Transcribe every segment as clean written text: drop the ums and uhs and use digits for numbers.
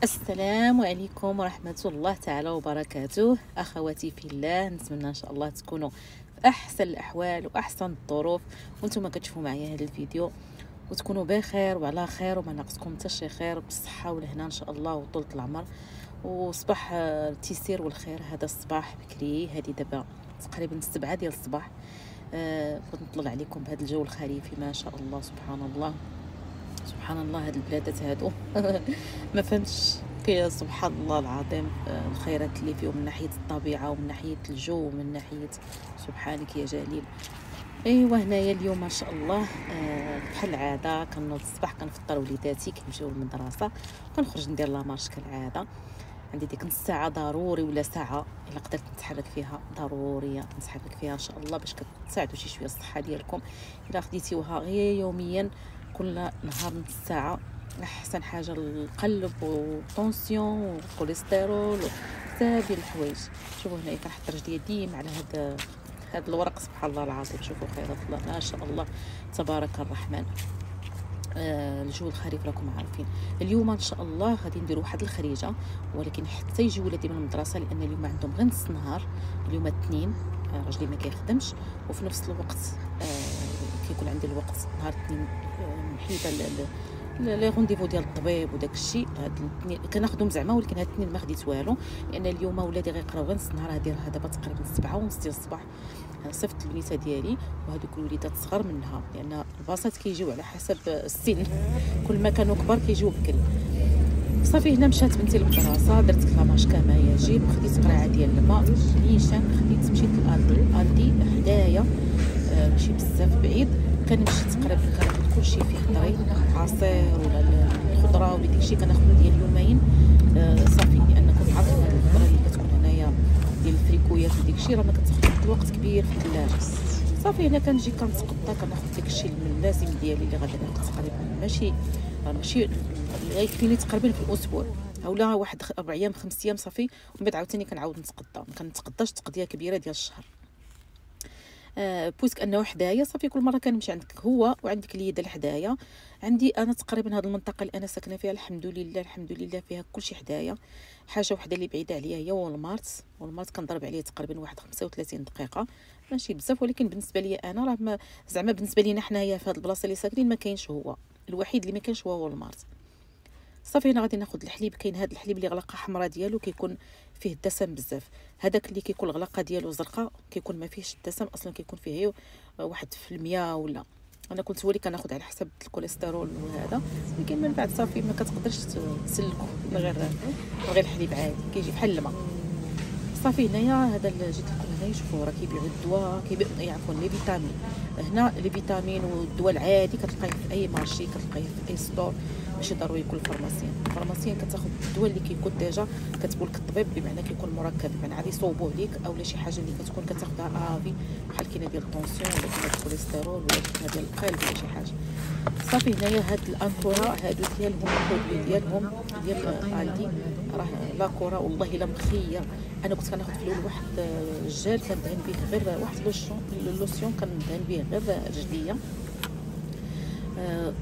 السلام عليكم ورحمة الله تعالى وبركاته. أخواتي في الله، نتمنى إن شاء الله تكونوا في أحسن الأحوال وأحسن الظروف وانتم كتشوفوا معايا هذا الفيديو، وتكونوا بخير وعلى خير وما ناقصكم حتى شي خير، بالصحة والهنا إن شاء الله وطولة العمر وصباح التيسير والخير. هذا الصباح بكري، هذه دابا تقريبا 7 ديال الصباح. بغيت نطلع عليكم بهذا الجو الخريفي ما شاء الله. سبحان الله سبحان الله، هاد البلادات هادو ما فهمتش كي سبحان الله العظيم الخيرات اللي فيهم من ناحيه الطبيعه ومن ناحيه الجو ومن ناحيه سبحانك يا جليل. ايوا هنايا اليوم ما شاء الله بحال العاده كنوض الصباح كنفطر وليداتي كيمشيو للمدرسه، كنخرج ندير لامارش كالعاده. عندي ديك نص ساعه ضروري ولا ساعه الا قدرت نتحرك فيها ضروريه نتحرك فيها ان شاء الله، باش كتساعدوا شي شويه الصحه ديالكم. الا خديتيوها غير يوميا كل نهار نص ساعه، احسن حاجه للقلب والطونسيون والكوليسترول وبزاف ديال الحوايج. شوفوا هنايا كنحط رجليا ديما على هاد الورق. سبحان الله العظيم، شوفوا خيرات الله ما شاء الله تبارك الرحمن. الجو الخريف راكم عارفين. اليوم ان شاء الله غادي نديروا واحد الخريجه، ولكن حتى يجيو ولادي من المدرسه لان اليوم عندهم غير نص نهار. اليوم الاثنين راجلي ما كيخدمش، وفي نفس الوقت كيكون عندي الوقت نهار الاثنين محيده لي رونديفو ديال الطبيب وداك الشيء. هاد الاثنين كناخذهم زعما، ولكن هاد الاثنين ما خديت والو لان اليوم ولادي غيقراو غير نص نهار. هاديرها دابا تقريبا 7:30 ديال الصباح. صيفط البنيته ديالي وهذوك الوليدات صغار منها، لان الباصات كيجيو على حسب السن، كل ما كانوا كبار كيجيو بكري. صافي هنا مشات بنتي للمدرسه، درت كلاماش كما يجب، خديت قرعه ديال الماء نيشان، خديت مشيت لالدي حدايا ماشي بزاف بعيد. كنمشي تقريبا كناخذ كلشي فيه الطريق، عصير ولا الخضره ولا داكشي كناخذو ديال يومين. صافي لانكم عارفين هاد الخضره اللي كتكون هنايا ديال الفريكويات وداكشي راه ما كتاخذ وقت كبير في الثلاجه. صافي هنا كنجي كنتقطى كناخذ داكشي اللازم ديالي اللي غادي ناخذ تقريبا ماشي غيكفيني تقريبا في الاسبوع اولا واحد 4 ايام 5 ايام. صافي ومن بعد عاوتاني كنعاود نتقطى، ما كنتقطاش تقضيه كبيره ديال الشهر. بويسك انه حدايا. صافي كل مره كنمشي عندك هو وعندك اليد لحدايا. عندي انا تقريبا هذه المنطقه اللي انا ساكنه فيها الحمد لله الحمد لله فيها كلشي حدايا. حاجه وحده اللي بعيده عليا هي والمارت كنضرب عليه تقريبا واحد 35 دقيقه، ماشي بزاف، ولكن بالنسبه لي انا راه زعما بالنسبه لينا حنايا في هذه البلاصه اللي ساكنين ما كاينش، هو الوحيد اللي ما كاينش هو المارت. صافي هنا غادي ناخذ الحليب. كاين هذا الحليب اللي غلقه حمراء ديالو كيكون فيه الدسم بزاف، هذاك اللي كيكون الغلقه ديالو زرقاء كيكون ما فيهش الدسم اصلا، كيكون فيه 1% ولا. انا كنت هو اللي كناخذ على حسب الكوليسترول وهذا، ولكن من بعد صافي ما كتقدرش تسلكو من غير الحليب عادي كيجي بحال الماء. صافي هنايا هذا اللي جيت لكم هنايا شوفوا راه كيبيعوا الدواء، كيبيعوا عفوا لي فيتامين. هنا لي فيتامين والدواء العادي كتلقايه في اي مارشي، كتلقايه في اي ستور، ماشي ضروري يكون الفارماسيين كتاخذ الدواء اللي كيكون ديجا كتقول لك الطبيب، بمعنى كيكون مركب، بمعنى غادي يصوبوه ليك، اولا شي حاجه اللي كتكون كتاخذها افي بحال كاينه ديال الطونسيون ولا كاينه ديال الكوليسترول ولا كاينه ديال القلب ولا شي حاجه. صافي هنايا هاد الانكورا هادو ديالهم البرودوي ديالهم ديال عندي راه لا كورا والله الا مخير. انا كنت كناخذ في الاول واحد الجل كندهن به غير واحد لوسيون كندهن به غير رجليا.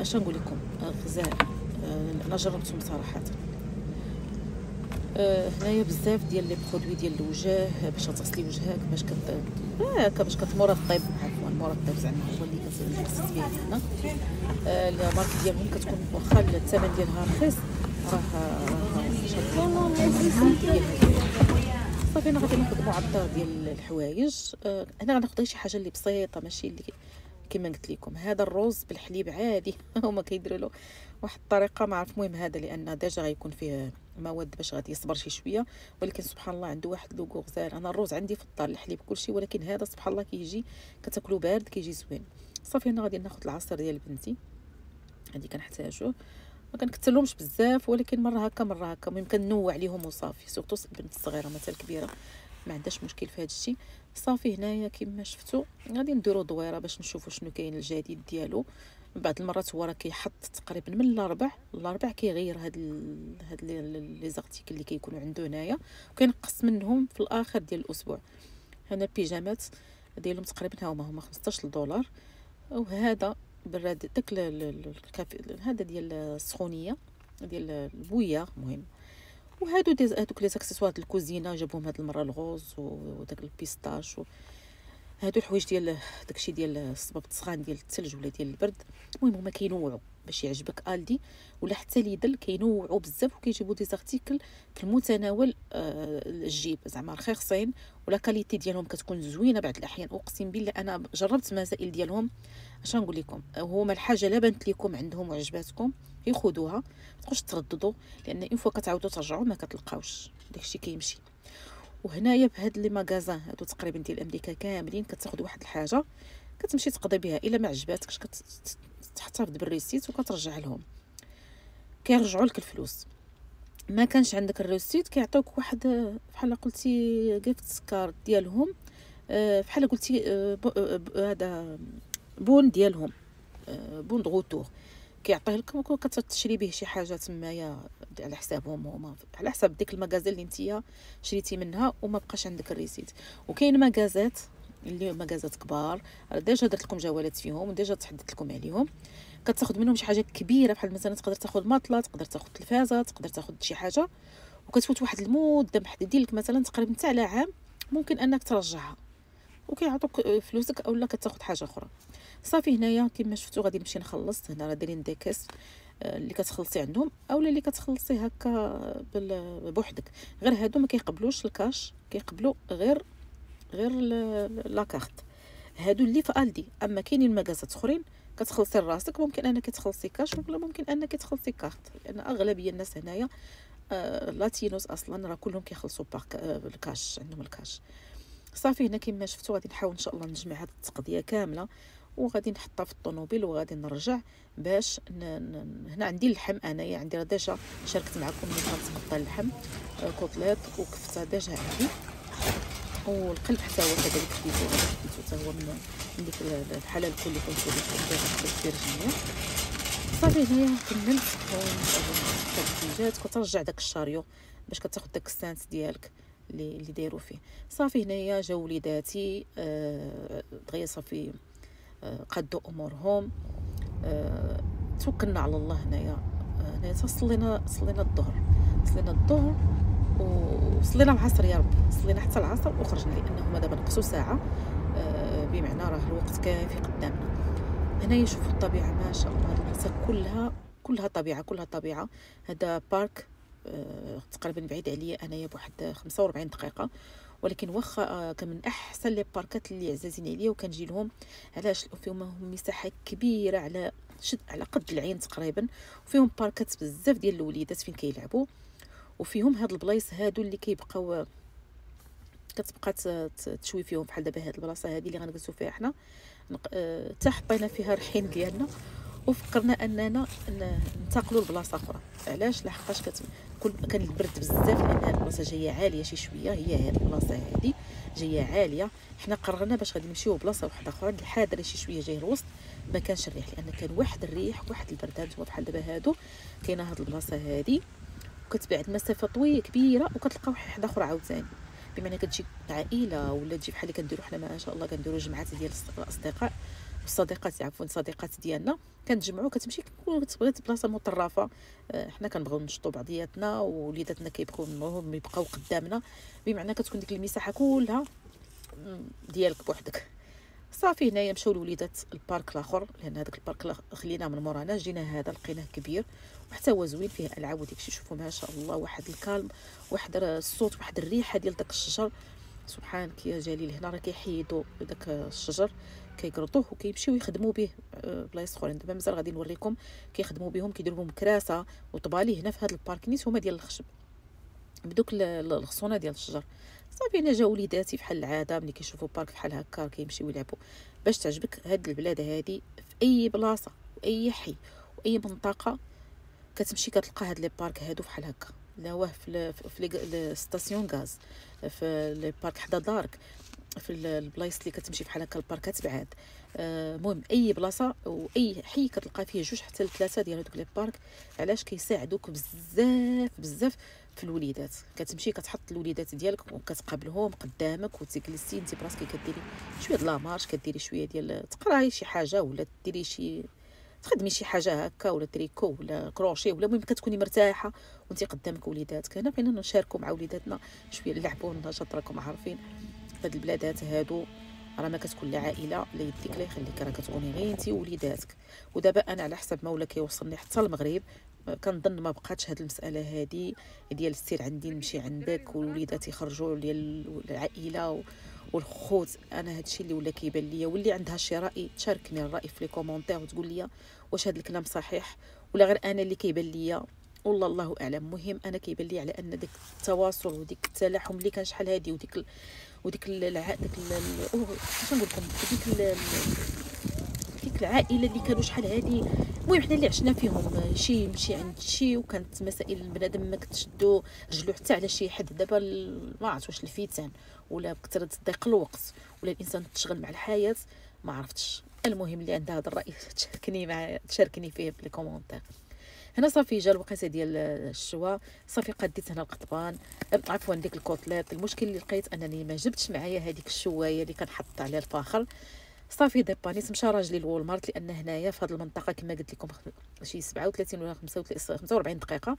اش نقول لكم غزال. انا جربتهم صراحه. هنايا بزاف ديال لي برودوي ديال الوجه باش تغسلي وجهك باش كتمرطب، عفوا مرطب زعما هو اللي كتغسل به هنا. المارك ديالهم كتكون واخا الثمن ديالها رخيص صافي انا غادي ناخذ معطر ديال الحوايج. هنا غناخذ شي حاجه اللي بسيطه، ماشي اللي كما قلت لكم. هذا الروز بالحليب عادي هما كيديروا له واحد الطريقه ما عرف. المهم هذا لان ديجا غيكون فيه مواد باش غادي يصبر شي شويه، ولكن سبحان الله عنده واحد لوغو غزال. انا الروز عندي في الدار الحليب كلشي، ولكن هذا سبحان الله كيجي كتاكلو بارد كيجي زوين. صافي هنا غادي ناخذ العصير ديال بنتي، هادي كنحتاجوه ما كنكثرلهمش بزاف، ولكن مره هكا مره هكا. المهم كنوع عليهم وصافي، سورتو البنت الصغيره مثلا الكبيره ما عندهاش مشكل في هذا الشيء. صافي هنايا كما شفتوا غادي نديروا دويره باش نشوفوا شنو كاين الجديد ديالو. بعض المرات هو راه كيحط تقريبا من الاربع كيغير هاد لي زارتيكل اللي كيكونوا عنده هنايا، وكينقص منهم في الاخر ديال الاسبوع. هنا بيجامات ديالهم تقريبا هما 15 دولار. وهذا براد داك هذا ديال السخونيه ديال البويه. المهم وهادو هادوك لي زاكسيسوار د الكوزينه جابوهم هاد المره الغوز وداك البيستاش هادو الحوايج ديال داكشي ديال الصباب السخان ديال الثلج ولا ديال البرد. المهم هما كينوعوا باش يعجبك الدي ولا حتى ليدل، كينوعوا بزاف وكيجيبوا دي زارتيكل في المتناول الجيب، زعما رخيصين ولا كاليتي ديالهم كتكون زوينه بعض الاحيان. اقسم بالله انا جربت مسائل ديالهم، اش نقول لكم، هما الحاجه لا بانت لكم عندهم وعجباتكم ياخذوها، ما تبقوش ترددوا، لان اون فوا كتعاودوا ترجعوا ما كتلقاوش داكشي كيمشي. وهنايا بهاد لي ماغازان هادو تقريبا ديال امريكا كاملين كتاخذ واحد الحاجه كتمشي تقضي بها، الا ما عجباتكش كتحتفظ بالريسيت وكترجع لهم، كيرجعوا لك الفلوس. ما كانش عندك الريسيت كيعطيوك واحد بحال قلتي جيفت كارد ديالهم، بحال قلتي هذا بون ديالهم، بون دغوتور كيعطيه لك وكتشري به شي حاجه تمايا على حسابهم هما، على حساب ديك المغازه اللي نتيا شريتي منها وما بقاش عندك الريسيت. وكاين مغازات اللي مغازات كبار ديجا درت لكم جولات فيهم وديجا تحدثت لكم عليهم، كتاخذ منهم شي حاجه كبيره بحال مثلا تقدر تاخذ ماطله، تقدر تاخذ تلفازه، تقدر تاخذ شي حاجه، وكتفوت واحد المده محددين لك مثلا تقريبا حتى على عام ممكن انك ترجعها وكيعطوك فلوسك اولا كتاخذ حاجه اخرى. صافي هنايا كما شفتوا غادي نمشي نخلص. هنا راه دايرين دي كاس اللي كتخلصي عندهم اولا اللي كتخلصي هكا بوحدك، غير هادو ما كيقبلوش الكاش، كيقبلوا غير لا كارت، هادو اللي في الدي. اما كاينين مغازات اخرين كتخلصي راسك، ممكن انك تخلصي كاش ولا ممكن انك تخلصي كارت، لان اغلبيه الناس هنايا لاتينوس اصلا راه كلهم كيخلصوا بالكاش، عندهم الكاش. صافي هنا كما شفتوا غادي نحاول ان شاء الله نجمع هذه التقضيه كامله وغادي نحطها في الطوموبيل وغادي نرجع باش هنا عندي اللحم، انايا عندي راه ديجا شاركت معكم ملي كنتقطع اللحم كوطليط وكفته ديجا عندي، والقلب حتى هو كذلك خديتو حتى هو من ديك الحلال اللي كنت لكم ديجا خديت فيرجينيا. صافي هنايا كملت الدجاج كترجع داك الشاريو باش كتاخذ داك السانس ديالك اللي دايروا فيه. صافي هنايا جاو وليداتي دغيا صافي قادوا امورهم، توكلنا على الله. هنايا صلينا الظهر وصلينا العصر، يا ربي صلينا حتى العصر وخرجنا، لانه هما دابا نقصوا ساعه، بمعنى راه الوقت كافي قدامنا. هنايا شوفوا الطبيعه ما شاء الله، البلاصه كلها طبيعه. هذا بارك تقريبا بعيد عليا انايا بواحد 45 دقيقه، ولكن واخا كان من احسن لي باركات اللي عزازين عليا وكنجي لهم. علاش؟ فيهم مساحه كبيره على قد العين تقريبا، وفيهم باركات بزاف ديال الوليدات فين كيلعبوا، وفيهم هاد البلايص هادو اللي كيبقاو كتبقى تشوي فيهم، بحال دابا هاد البلاصه هادي اللي غنجلسوا فيها حنا حتى حطينا فيها الرحين ديالنا وفكرنا اننا ننتقلوا لبلاصه اخرى. علاش؟ لحقاش كان البرد بزاف، لان هاد البلاصه جايه عاليه شي شويه، هي هاد البلاصه هادي جايه عاليه. حنا قررنا باش غادي نمشيو بلاصه واحده اخرى الحاضره شي شويه جاي الوسط، ما كانش الريح، لان كان واحد الريح واحد البرد. هانتوما بحال دابا هادو كاينه هاد البلاصه هادي وكتبعد مسافه طويله كبيره وكتلقاو واحده اخرى عاوتاني، بمعنى كتجي عائله ولا تجي بحال اللي كنديروا حنا ما شاء الله، كنديروا جمعات ديال الاصدقاء والصديقات، عفوا صديقات ديالنا، كنتجمعوا كتمشي كتبغي بلاصه مطرفه. حنا كنبغيو نشطوا بعضياتنا ووليداتنا كيبغيو يبقاو قدامنا، بمعنى كتكون ديك المساحه كلها ديالك بوحدك. صافي هنايا مشاو الوليدات البارك الاخر، لان هذاك البارك خليناه من مورانا جينا هذا لقيناه كبير وحتى هو زوين، فيه العاب وداكشي. شوفوا ما شاء الله، واحد الكالم، واحد الصوت، واحد الريحه ديال داك الشجر، سبحانك يا جليل. هنا راه كيحيدوا داك الشجر كيقرطوه وكيمشيو يخدموا به بلايص اخرين. دابا مازال غادي نوريكم كيخدموا بهم، كيديروا لهم كراسه وطبالي هنا في هذا البارك، نيت هما ديال الخشب بدوك الغصونه ديال الشجر. صافي هنا جاو وليداتي بحال العاده، ملي كيشوفوا بارك بحال هكا كيمشيو يلعبوا. باش تعجبك هاد البلاد هادي، في اي بلاصه واي حي واي منطقه كتمشي كتلقى هاد لي بارك هادو بحال هكا، لا واه في ستاسيون غاز، في لي بارك حدا دارك، في البلايص اللي كتمشي بحال هكا الباركات بعاد. المهم اي بلاصه واي حي كتلقى فيه 2 حتى 3 ديال هذوك لي بارك. علاش؟ كيساعدوك بزاف في الوليدات. كتمشي كتحط الوليدات ديالك وكتقابلهم قدامك وتجلسي انت براسك كديري شويه د لا مارش، كديري شويه ديال تقراي شي حاجه ولا ديري شي تخدمي شي حاجه هكا ولا تريكو ولا كروشي، ولا المهم كتكوني مرتاحه وانت قدامك وليداتك. هنا بغينا نشاركوا مع وليداتنا شويه، نلعبوا النشاط. راكم عارفين هاد البلادات هادو راه ما كتكون لا عائله لا يديك لا يخليك، راه كتكوني غير انت ووليداتك. ودابا انا على حسب ما ولا كيوصلني حتى المغرب كنظن ما بقاتش هاد المساله هادي ديال السير عندي نمشي عندك ووليداتي يخرجوا ديال العائله والخوت. انا هادشي اللي ولا كيبان ليا. واللي عندها شي راي تشاركني الراي في لي كومونتير وتقول لي واش هاد الكلام صحيح ولا غير انا اللي كيبان ليا، والله الله اعلم. مهم انا كيبان لي على ان داك التواصل وديك التلاحم اللي كان شحال هادي وديك داك باش نقول لكم ديك العائله اللي كانوا شحال هادي. المهم حنا اللي عشنا فيهم شي يمشي عند شي، وكانت مسائل البنادم ما كتشدو رجلو حتى على شي حد. دابا ما عرفت واش الفتن ولا بكثره ضيق الوقت ولا الانسان تشغل مع الحياه، ما عرفتش. المهم اللي عندها هذا الراي تشاركني فيه في الكومونتير. هنا صافي جا الوقيته ديال الشوا، صافي قديت هنا القطبان، عفوا ديك الكوتليت. المشكل اللي لقيت انني ما جبتش معايا هذيك الشوايه اللي كنحط عليها الفاخر. صافي ديبانيت مشى راجلي للوالمارت، لان هنايا في هذه المنطقه كما قلت لكم شي 37 ولا 45 دقيقه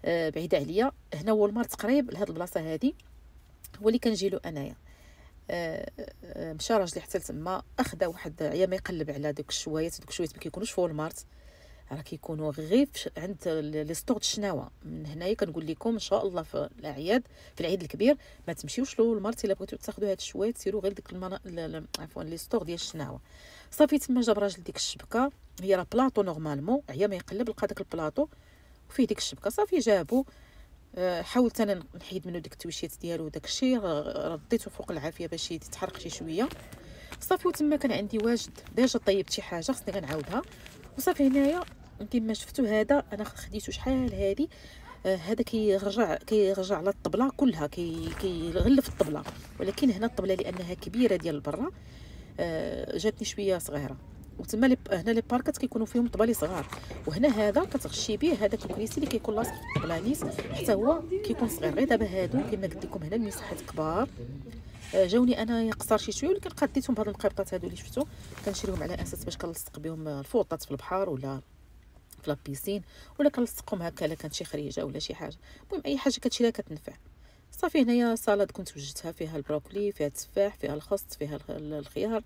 بعيده عليا. هنا والمارت قريب لهاد البلاصه هذه، هو اللي كنجي له انايا. مشى راجلي حتى لتما، اخذ واحد عيا ما يقلب على دوك الشوايات. دوك الشوايات ما كيكونوش في والمارت، راه كيكونوا غير عند لي ستور الشناوه. من هنايا كنقول لكم ان شاء الله في الاعياد، في العيد الكبير ما تمشيوش للمارت الا بغيتو تاخذوا هاد الشوايات، سيروا غير ديك عفوا لي ستور ديال الشناوه. صافي تما جاب راجل ديك الشبكه، هي راه بلاطو نورمالمون، عيا ما يقلب لقى داك البلاطو وفيه ديك الشبكه. صافي جابو، حاولت انا نحيد منه ديك التويشيات ديالو داك الشيء، رديته فوق العافيه باش يتحرق شي شويه. صافي وتما كان عندي واجد ديجا طيبت شي حاجه خصني غنعاودها. وصافي هنايا كما شفتوا هذا انا خديته شحال هذه. هذا كيرجع على الطبله كلها، كيغلف الطبله. ولكن هنا الطبله لانها كبيره ديال برا جاتني شويه صغيره. وتما هنا لي باركات كيكونوا فيهم طبالي صغار، وهنا هذا كتغشي به هذاك الكريسي اللي كيكون لاصق في الطبله نيت حتى هو كيكون صغير. غير دابا هادو كما قلت لكم هنا المساحات كبار. جاوني انا قصار شي شويه، ولكن قديتهم بهاد المقيبطات هادو اللي شفتوا كنشريهم على اساس باش كنلصق بهم الفوطات في البحر ولا في لابيسين، ولا كنلصقهم هكا الا كانت شي خريجه ولا شي حاجه. المهم اي حاجه كتشريها كتنفع. صافي هنايا سالاد كنت وجدتها، فيها البروكلي، فيها التفاح، فيها الخس، فيها الخيار،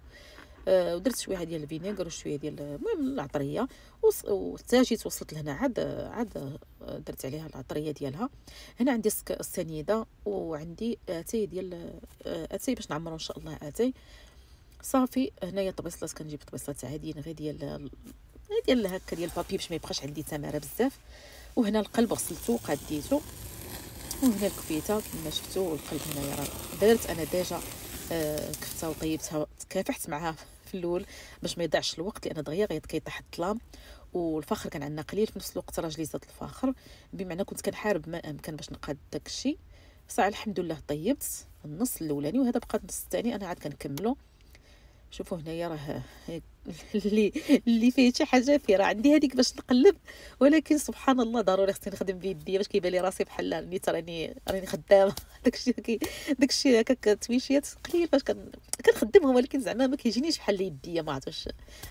ودرت شويه ديال الفينيغر وشويه ديال المهم العطريه. وحتى جيت وصلت لهنا عاد درت عليها العطريه ديالها. هنا عندي السنيده وعندي اتاي ديال اتاي باش نعمرو ان شاء الله اتاي. صافي هنايا طبيصلات، كنجيب طبيصلات عاديين غير ديال هكا ديال البابي باش ما يبقاش عندي تماره بزاف. وهنا القلب غسلته وقديته. وهنا الكفيته كما شفتوا، القلب هنايا راه درت انا ديجا كفتها وطيبتها، تكافحت معها في الاول باش ما يضيعش الوقت، لان دغيا كيطيح الظلام. والفخر كان عندنا قليل، في نفس الوقت راجلي زاد الفخر، بمعنى كنت كنحارب ما امكن باش نقاد داكشي. صح الحمد لله طيبت النص الاولاني، وهذا بقى النص الثاني انا عاد كنكملو. شوفوا هنايا راه اللي فيه شي حاجه فيه، راه عندي هذيك باش نقلب، ولكن سبحان الله ضروري خصني نخدم بيديا باش كيبان لي راسي بحال نيت راني خدامه. داكشي هكاك تويشيات قليل باش كنخدمهم، ولكن زعما ما كيجينيش بحال يديا. ما عرفتش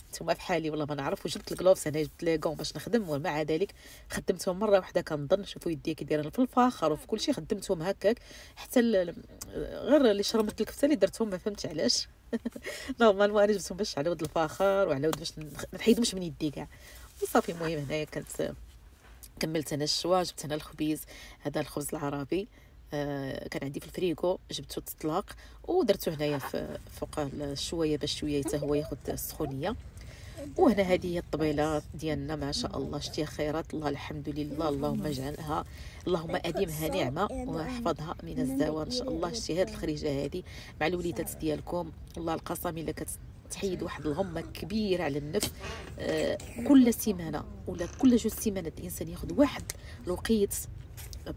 نتوما بحالي والله ما نعرف. وجبت الكلوفز انا، جبت لي كون باش نخدم، ومع ذلك خدمتهم مره واحده كنظن. شوفوا يديا كي دايره في الفاخر وفي كلشي، خدمتهم هكاك حتى غير اللي شرمت الكفته اللي درتهم ما فهمتش علاش. نورمالمون انا جبتهم باش على ود الفاخر وعلى ود باش ما نحيدهمش من يدي كاع. وصافي المهم هنايا كملت انا الشوا. جبت هنا الخبيز، هذا الخبز العربي كان عندي في الفريغو، جبته تطلاق ودرته هنايا فوق الشوايه باش شويه حتى هو ياخذ السخونيه. وهنا هذه هي الطبيله ديالنا ما شاء الله، شتيها خيرات الله الحمد لله. اللهم اجعلها، اللهم اديمها نعمه واحفظها من الزوال ان شاء الله. شتي هذه الخريجه هذه مع الوليدات ديالكم، والله القسم الا تحيد واحد الغمه كبيره على النفس. كل سيمانه ولا كل جوج سيمانات الانسان ياخذ واحد الوقيت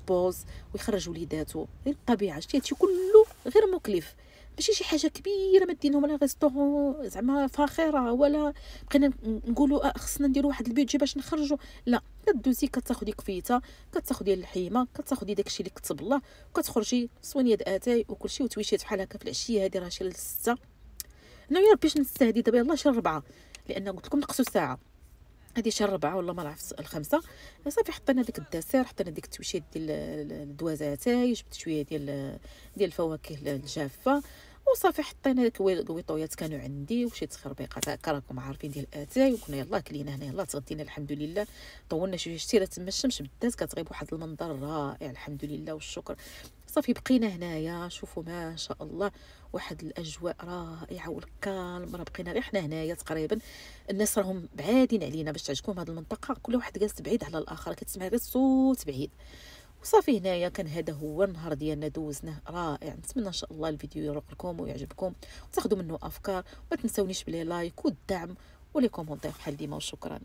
بوز ويخرج وليداتو. غير الطبيعه شتي هادشي كله غير مكلف، ماشي شي حاجه كبيره ما دينهم ولا ريستورون زعما فاخره، ولا بقينا نقولوا خصنا نديروا واحد البيدجي باش نخرجوا. لا، كدوزي كتاخدي كفيته، كتاخدي اللحيمه، كتاخدي داكشي اللي كتب الله، وكتخرجي صوانيه اتاي وكلشي وتويشيت بحال هكا في العشيه. هذه راه شي ل6 انا يا ربي نستهدي دابا يلاه شي 4، لان قلت لكم نقصوا ساعه. هذه شي الربعة ولا ما عرفت الخمسة. صافي حطينا داك الدسر، حطينا ديك التويشات ديال الدوازاتاي، جبت شويه ديال الفواكه الجافه، وصافي حطينا داك الويطويات كانوا عندي وشي تخربيقات هكا راكم عارفين ديال الاتاي، وكنا يلاه كلينا هنا يلاه تغدينا الحمد لله. طولنا شويه، شتي راه تما الشمس بدات كتغيب، واحد المنظر رائع الحمد لله والشكر. صافي بقينا هنايا، شوفوا ما شاء الله واحد الاجواء رائعه والكالم، راه بقينا غير حنا هنايا تقريبا. الناس راهم بعادين علينا باش تعجبكم هذه المنطقه، كل واحد جالس بعيد على الاخر، كتسمع غير الصوت بعيد. وصافي هنايا كان هذا هو النهار ديالنا، دوزناه رائع. نتمنى ان شاء الله الفيديو يروق لكم ويعجبكم وتاخذوا منه افكار، وما تنسونيش بلي لايك والدعم ولي كومونتير بحال ديما، وشكرا.